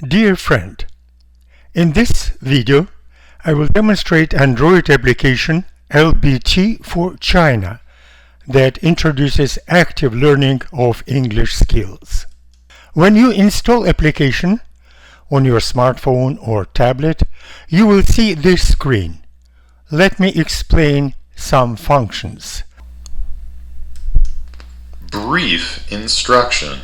Dear friend, in this video I will demonstrate Android application LBT4China that introduces active learning of English skills. When you install application on your smartphone or tablet, you will see this screen. Let me explain some functions. Brief instruction.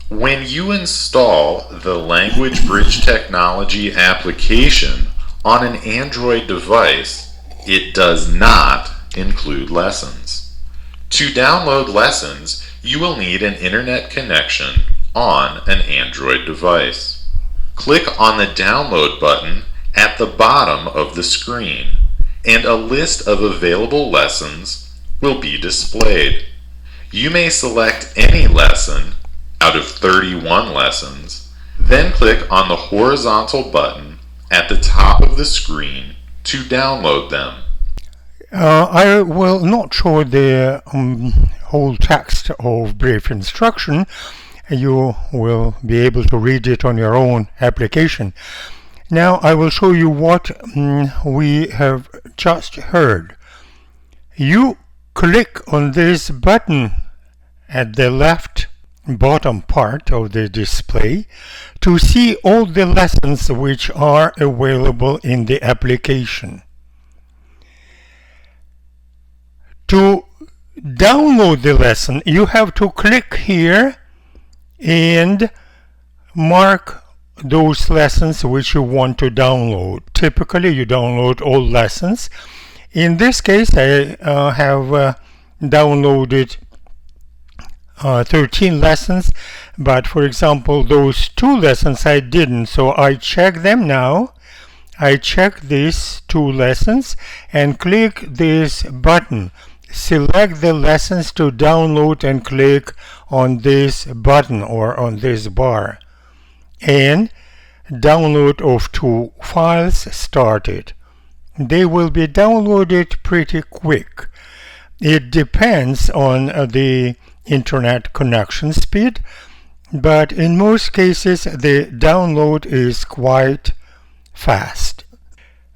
When you install the Language Bridge Technology application on an Android device, it does not include lessons. To download lessons, you will need an internet connection on an Android device. Click on the download button at the bottom of the screen, and a list of available lessons will be displayed. You may select any lesson out of 31 lessons, then click on the horizontal button at the top of the screen to download them. I will not show the whole text of brief instruction. You will be able to read it on your own application. Now I will show you what we have just heard. You click on this button at the left bottom part of the display to see all the lessons which are available in the application. To download the lesson, you have to click here and mark those lessons which you want to download. Typically you download all lessons. In this case I have downloaded 13 lessons, but for example those 2 lessons I didn't, so I check them now. I check these 2 lessons and click this button. Select the lessons to download and click on this button or on this bar, and download of 2 files started. They will be downloaded pretty quick. It depends on the internet connection speed, but in most cases the download is quite fast.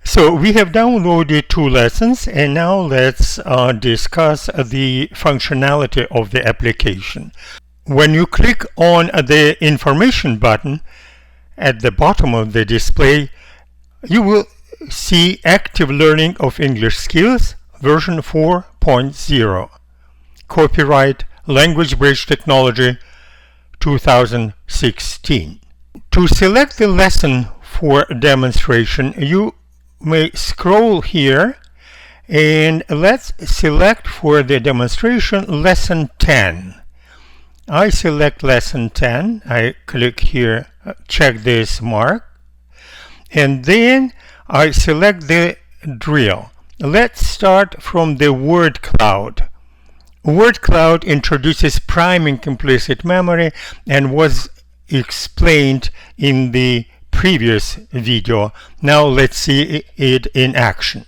So we have downloaded 2 lessons, and now let's discuss the functionality of the application. When you click on the information button at the bottom of the display, you will see Active Learning of English Skills version 4.0. Copyright Language Bridge Technology 2016. To select the lesson for demonstration, you may scroll here and let's select for the demonstration lesson 10. I select lesson 10. I click here, check this mark, and then I select the drill. Let's start from the word cloud. Word cloud introduces priming implicit memory and was explained in the previous video. Now let's see it in action.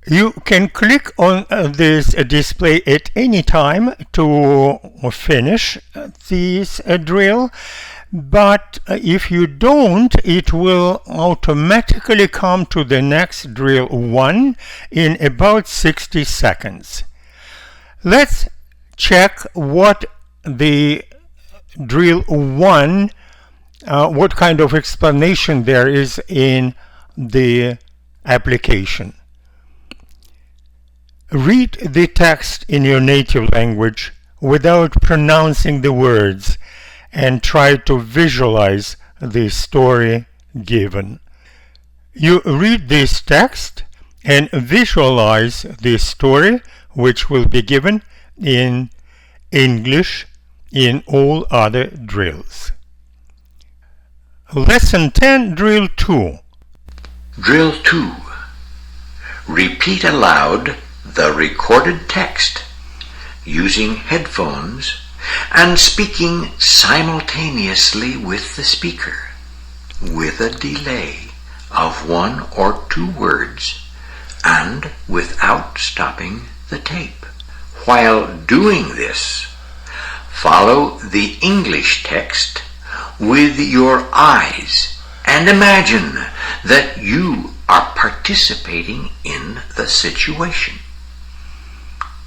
You can click on this display at any time to finish this drill, but if you don't, it will automatically come to the next drill 1 in about 60 seconds. Let's check what the drill 1, what kind of explanation there is in the application. Read the text in your native language without pronouncing the words and try to visualize the story given. You read this text and visualize this story, which will be given in English in all other drills. Lesson 10, Drill 2. Drill 2. Repeat aloud the recorded text using headphones and speaking simultaneously with the speaker, with a delay of 1 or 2 words and without stopping the tape. While doing this, follow the English text with your eyes and imagine that you are participating in the situation.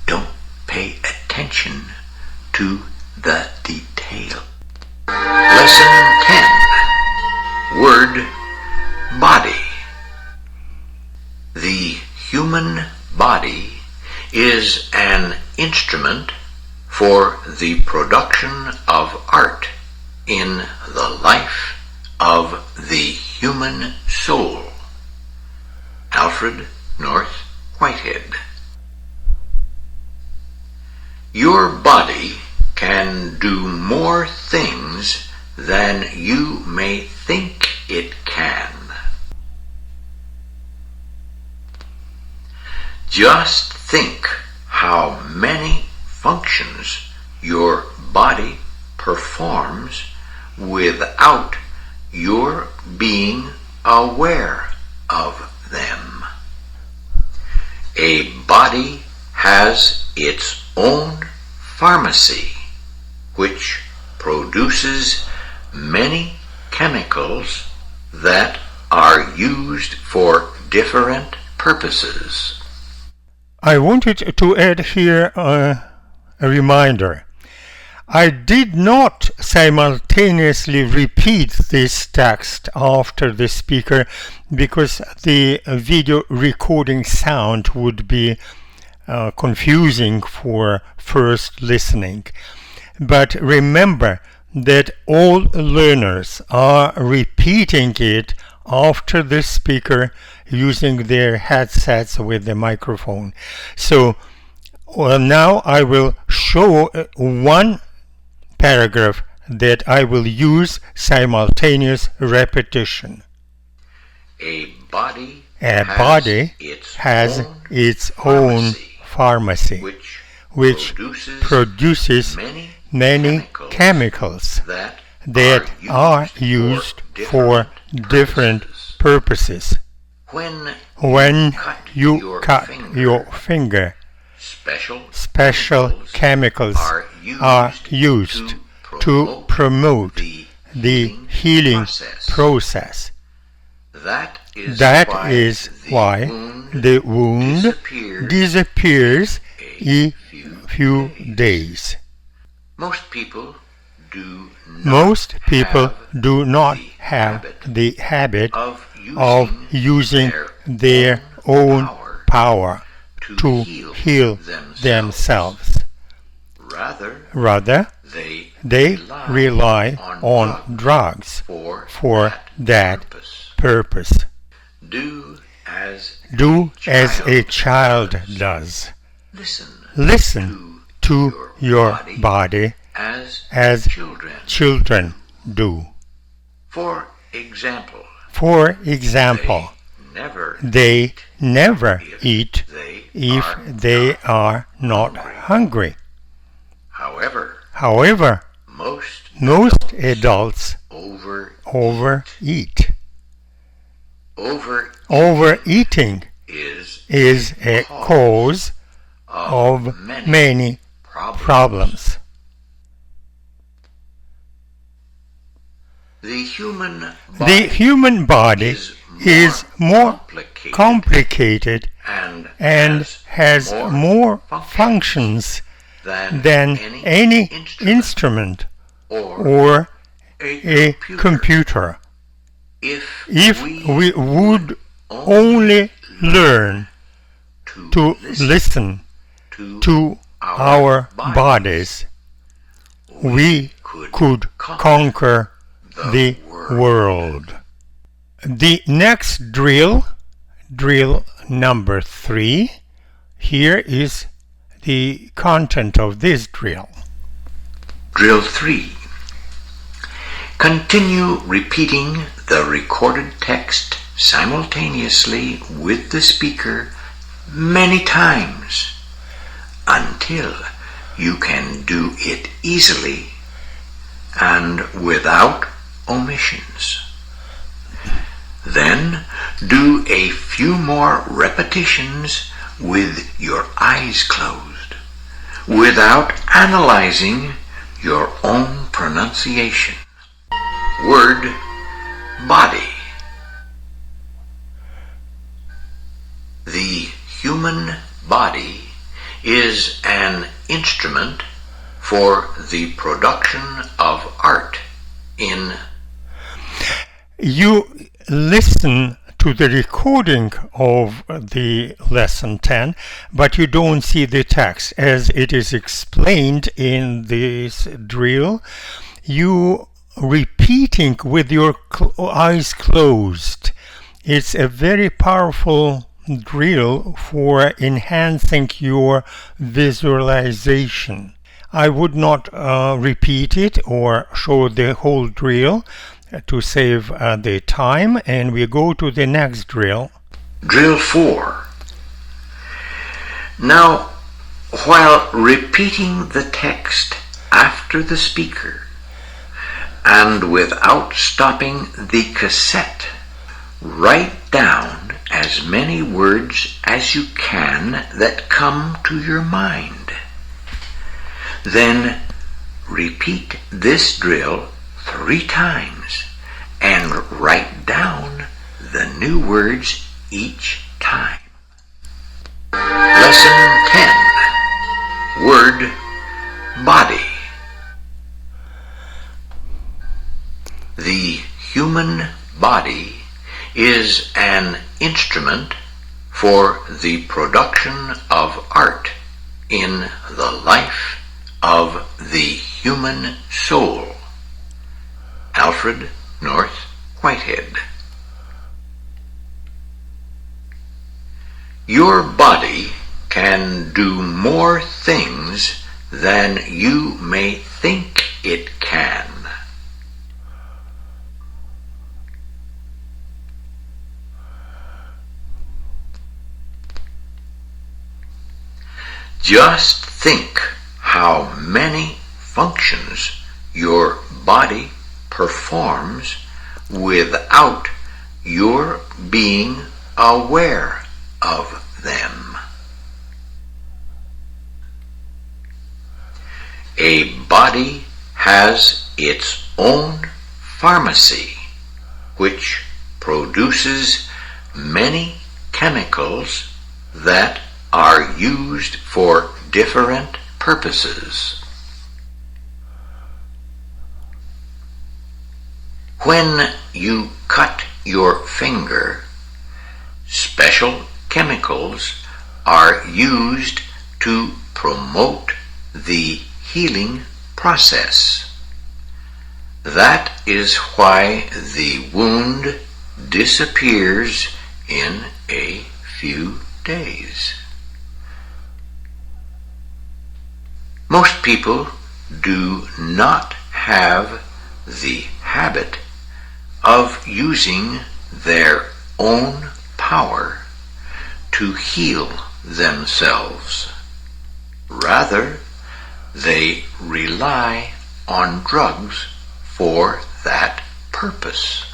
Don't pay attention to the detail. Lesson 10. Word body. The human body is an instrument for the production of art in the life of the human soul. Alfred North Whitehead. Your body can do more things than you may think it can. Just think how many functions your body performs without your being aware of them. A body has its own pharmacy, which produces many chemicals that are used for different purposes. I wanted to add here a reminder. I did not simultaneously repeat this text after the speaker because the video recording sound would be confusing for first listening. But remember that all learners are repeating it after the speaker using their headsets with the microphone. So now I will show one paragraph that I will use simultaneous repetition. A body has its own pharmacy, which produces many chemicals that are used for different purposes. When you cut your finger, special chemicals are used to promote the healing process. That is why the wound disappears in a few days. Most people do not have the habit of using their own power to heal themselves. Rather, they rely on drugs for that purpose. Do as a child does. Listen to your body as children do. For example, they never eat if they are not hungry. However, most adults overeat. Overeating is a cause of many problems. The human body is more complicated and has more functions than any instrument or a computer. If we would only learn to listen to our bodies, we could conquer the world. The next drill number 3, here is the content of this drill. Drill 3. Continue repeating the recorded text simultaneously with the speaker many times until you can do it easily and without omissions. Then do a few more repetitions with your eyes closed, without analyzing your own pronunciation. Word body. The human body is an instrument for the production of art in. You listen to the recording of the lesson 10, but you don't see the text as it is explained in this drill. You repeating with your eyes closed. It's a very powerful drill for enhancing your visualization. I would not repeat it or show the whole drill to save the time, and we go to the next drill. Drill 4. Now, while repeating the text after the speaker and without stopping the cassette, write down as many words as you can that come to your mind. Then repeat this drill 3 times and write down the new words each time. Lesson 10. Word body. The human body is an instrument for the production of art in the life of the human soul. Alfred North Whitehead. Your body can do more things than you may think it can. Just think how many functions your body performs without your being aware of them. A body has its own pharmacy, which produces many chemicals that are used for different purposes. When you cut your finger, special chemicals are used to promote the healing process. That is why the wound disappears in a few days. Most people do not have the habit of using their own power to heal themselves. Rather, they rely on drugs for that purpose.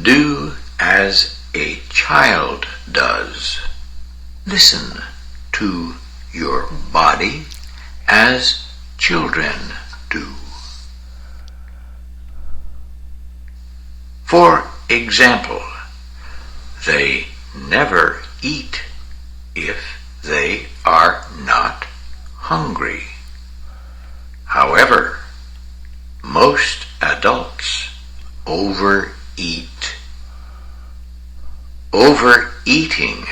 Do as a child does. Listen to your body as children do. For example, they never eat if they are not hungry. However, most adults overeat. Overeating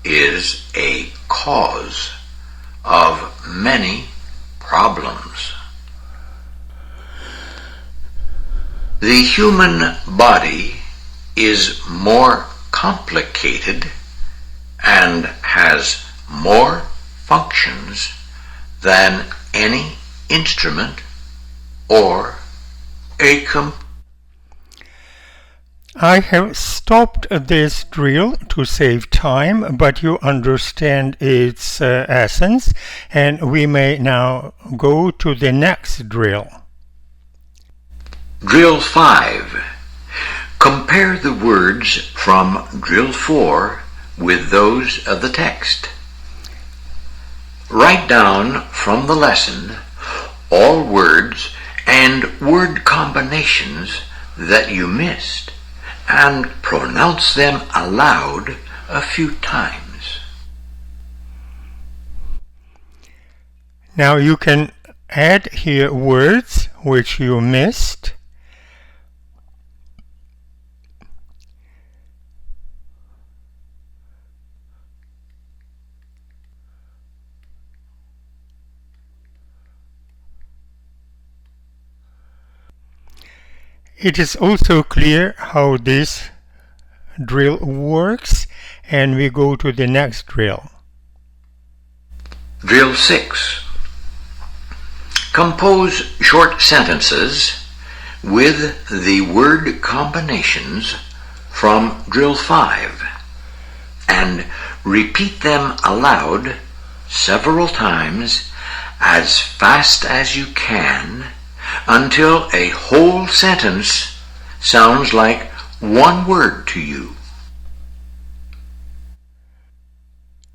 is a cause of many problems. The human body is more complicated and has more functions than any instrument or a computer. I have stopped this drill to save time, but you understand its essence, and we may now go to the next drill. Drill 5. Compare the words from Drill 4 with those of the text. Write down from the lesson all words and word combinations that you missed and pronounce them aloud a few times. Now you can add here words which you missed. It is also clear how this drill works, and we go to the next drill. Drill 6. Compose short sentences with the word combinations from Drill 5 and repeat them aloud several times as fast as you can until a whole sentence sounds like one word to you.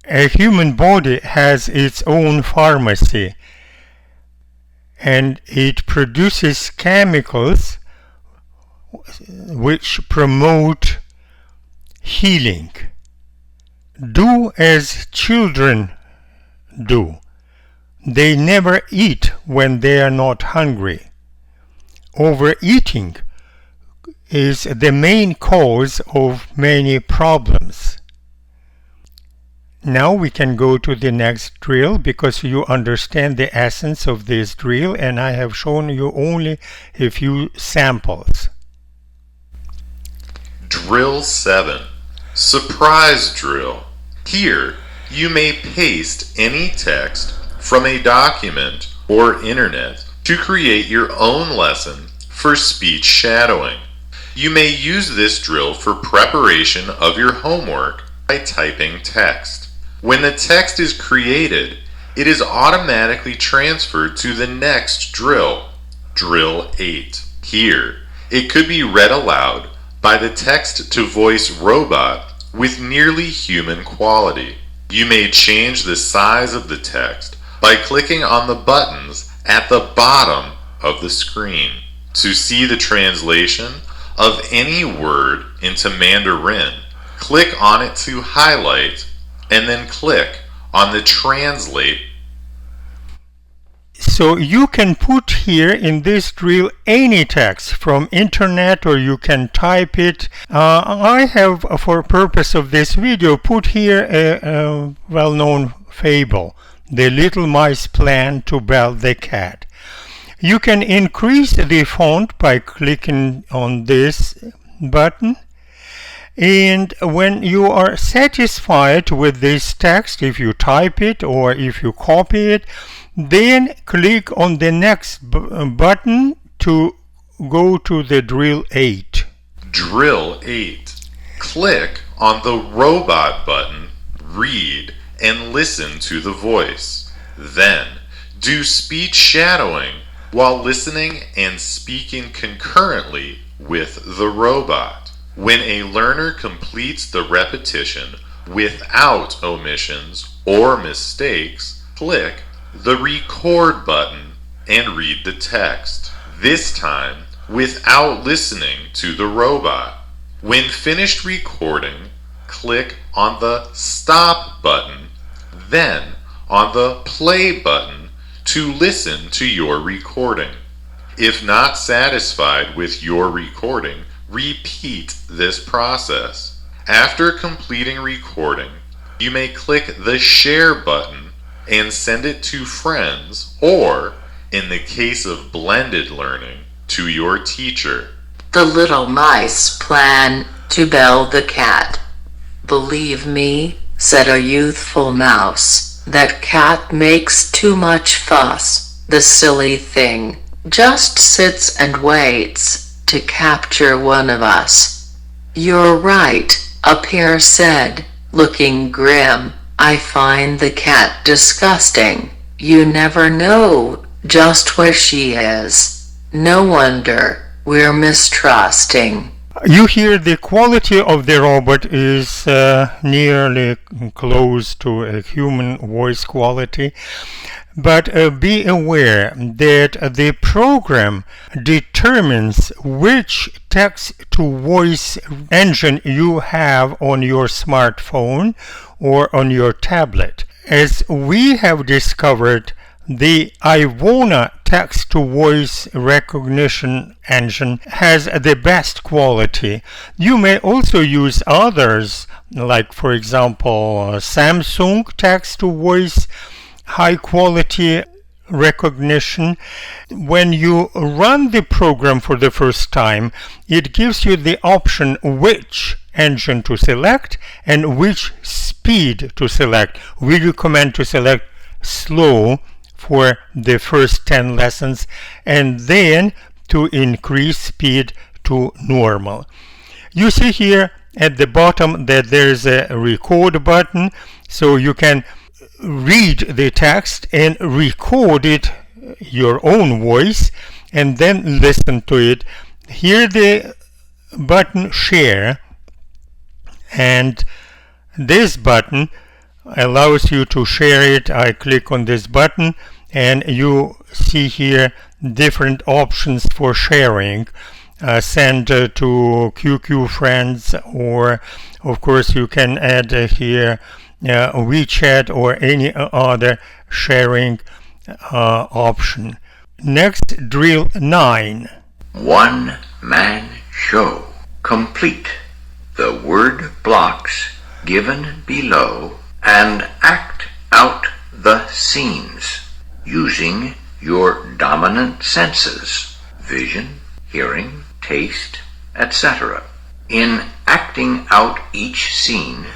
A human body has its own pharmacy, and it produces chemicals which promote healing. Do as children do. They never eat when they are not hungry. Overeating is the main cause of many problems. Now we can go to the next drill because you understand the essence of this drill, and I have shown you only a few samples. Drill 7. Surprise drill. Here, you may paste any text from a document or internet to create your own lesson for speech shadowing. You may use this drill for preparation of your homework by typing text. When the text is created, it is automatically transferred to the next drill, Drill 8. Here, it could be read aloud by the text-to-voice robot with nearly human quality. You may change the size of the text by clicking on the buttons at the bottom of the screen. To see the translation of any word into Mandarin, click on it to highlight and then click on the Translate. So you can put here in this drill any text from internet, or you can type it. I have, for purpose of this video, put here a well-known fable, The Little Mice Plan to Bell the Cat. You can increase the font by clicking on this button. And when you are satisfied with this text, if you type it or if you copy it, then click on the next button to go to the Drill 8. Drill 8. Click on the robot button, read, and listen to the voice. Then, do speech shadowing while listening and speaking concurrently with the robot. When a learner completes the repetition without omissions or mistakes, click the record button and read the text, this time without listening to the robot. When finished recording, click on the stop button, then on the play button to listen to your recording. If not satisfied with your recording, repeat this process. After completing recording, you may click the share button and send it to friends, or, in the case of blended learning, to your teacher. The little mice plan to bell the cat. Believe me, said a youthful mouse, That cat makes too much fuss. The silly thing just sits and waits to capture one of us. You're right, a pair said, looking grim. I find the cat disgusting. You never know just where she is. No wonder we're mistrusting. You hear the quality of the robot is nearly close to a human voice quality, but be aware that the program determines which text-to-voice engine you have on your smartphone or on your tablet. As we have discovered, the Ivona text-to-voice recognition engine has the best quality. You may also use others, like for example Samsung text-to-voice high quality recognition. When you run the program for the first time, it gives you the option which engine to select and which speed to select. We recommend to select slow for the first 10 lessons and then to increase speed to normal. You see here at the bottom that there is a record button, so you can read the text and record it your own voice and then listen to it. Here the button share, and this button allows you to share it. I click on this button and you see here different options for sharing. Send to QQ friends, or of course you can add here WeChat or any other sharing option. Next, drill 9. One-man show. Complete the word blocks given below and act out the scenes using your dominant senses: vision, hearing, taste, etc. In acting out each scene,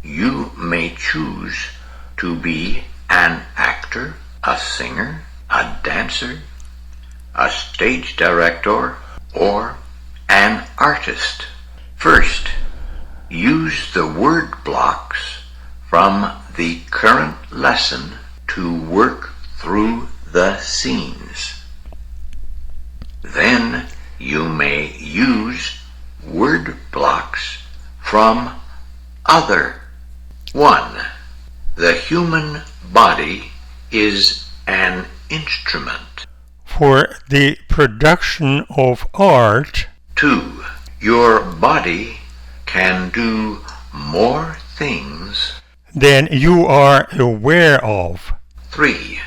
you may choose to be an actor, a singer, a dancer, a stage director, or an artist. First, use the word blocks from the current lesson to work through the scenes. Then you may use word blocks from other. 1. The human body is an instrument. For the production of art. 2. Your body can do more things than you are aware of. 3.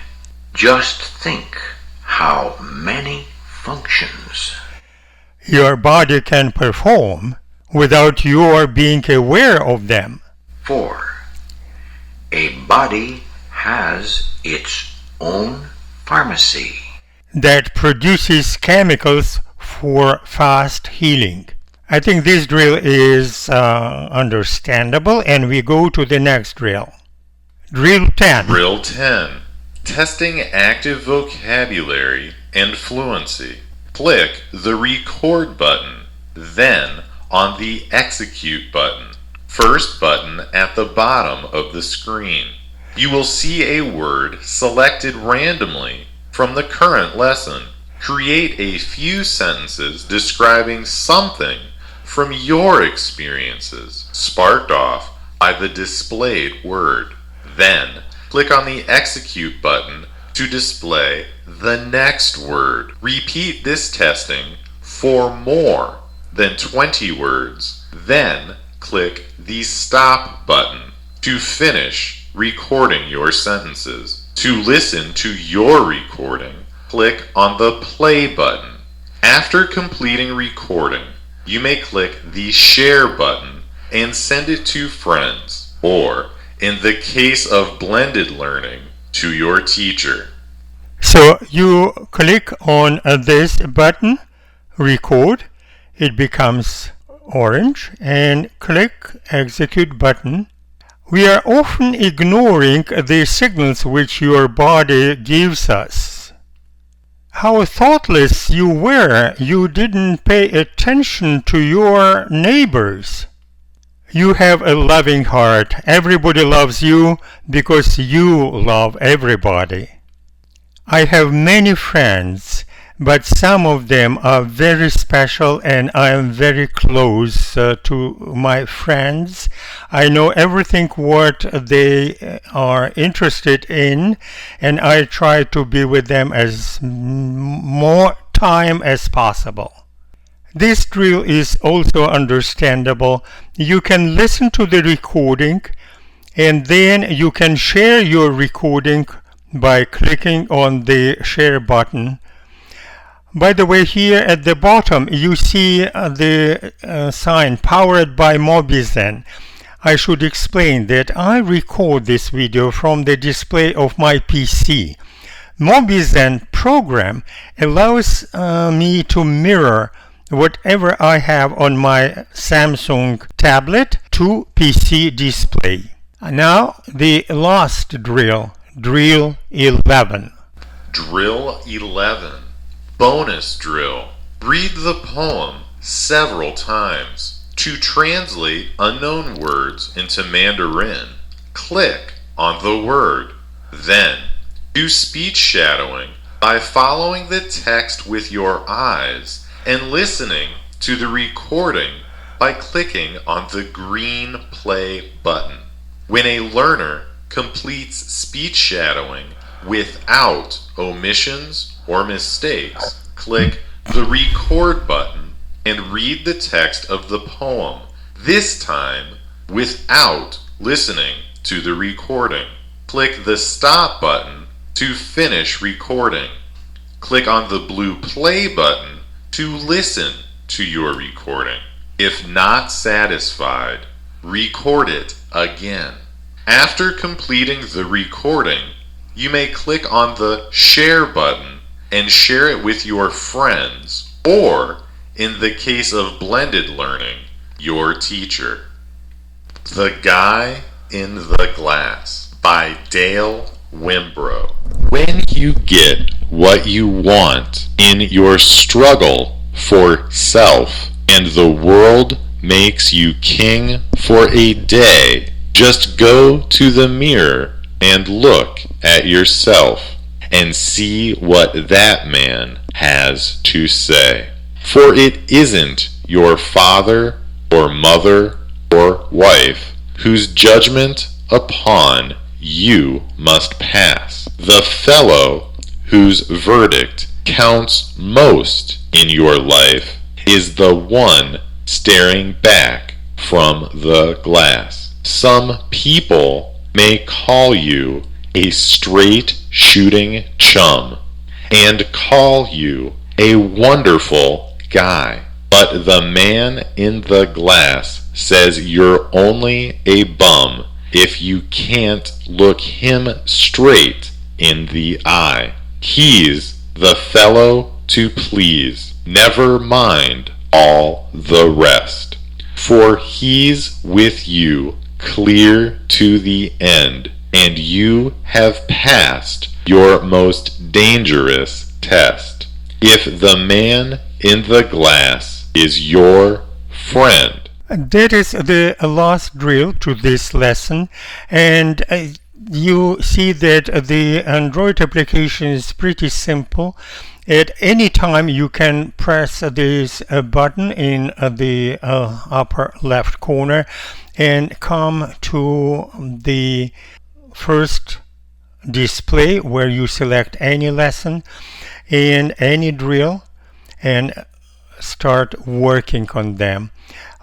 Just think how many functions your body can perform without your being aware of them. 4. A body has its own pharmacy that produces chemicals for fast healing. I think this drill is understandable, and we go to the next drill. Drill 10. Drill 10. Testing active vocabulary and fluency. Click the record button, then on the execute button, first button at the bottom of the screen. You will see a word selected randomly from the current lesson. Create a few sentences describing something from your experiences, sparked off by the displayed word. Then, click on the Execute button to display the next word. Repeat this testing for more than 20 words. Then, click the Stop button to finish recording your sentences. To listen to your recording, click on the Play button. After completing recording, you may click the Share button and send it to friends, or, in the case of blended learning, to your teacher. So you click on this button, record, it becomes orange, and click Execute button. We are often ignoring the signals which your body gives us. How thoughtless you were! You didn't pay attention to your neighbors. You have a loving heart. Everybody loves you because you love everybody. I have many friends, but some of them are very special and I am very close to my friends. I know everything what they are interested in and I try to be with them as more time as possible. This drill is also understandable. You can listen to the recording and then you can share your recording by clicking on the share button. By the way, here at the bottom you see the sign powered by Mobizen. I should explain that I record this video from the display of my PC. Mobizen program allows me to mirror whatever I have on my Samsung tablet to PC display. Now the last drill, drill 11. Drill 11. Bonus drill. Read the poem several times. To translate unknown words into Mandarin, click on the word. Then, do speech shadowing by following the text with your eyes and listening to the recording by clicking on the green play button. When a learner completes speech shadowing without omissions or mistakes, click the record button and read the text of the poem, this time without listening to the recording. Click the stop button to finish recording. Click on the blue play button to listen to your recording. If not satisfied, record it again. After completing the recording, you may click on the share button and share it with your friends, or, in the case of blended learning, your teacher. The Guy in the Glass by Dale Wimbrow. When you get what you want in your struggle for self and the world makes you king for a day, just go to the mirror and look at yourself and see what that man has to say. For it isn't your father or mother or wife whose judgment upon you must pass. The fellow whose verdict counts most in your life is the one staring back from the glass. Some people may call you a straight shooting chum and call you a wonderful guy, but the man in the glass says you're only a bum if you can't look him straight in the eye. He's the fellow to please, never mind all the rest, for he's with you clear to the end, and you have passed your most dangerous test. If the man in the glass is your friend. That is the last drill to this lesson, and you see that the Android application is pretty simple. At any time you can press this button in the upper left corner and come to the first display where you select any lesson and any drill and start working on them.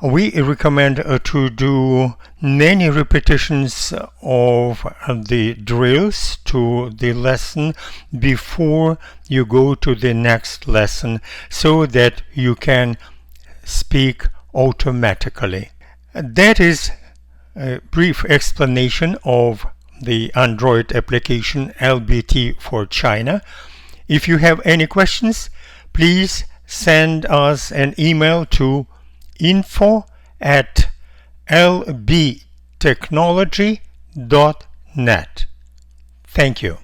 We recommend to do many repetitions of the drills to the lesson before you go to the next lesson so that you can speak automatically. That is a brief explanation of the Android application LBT4China. If you have any questions, please send us an email to info@lbt technology.net. Thank you.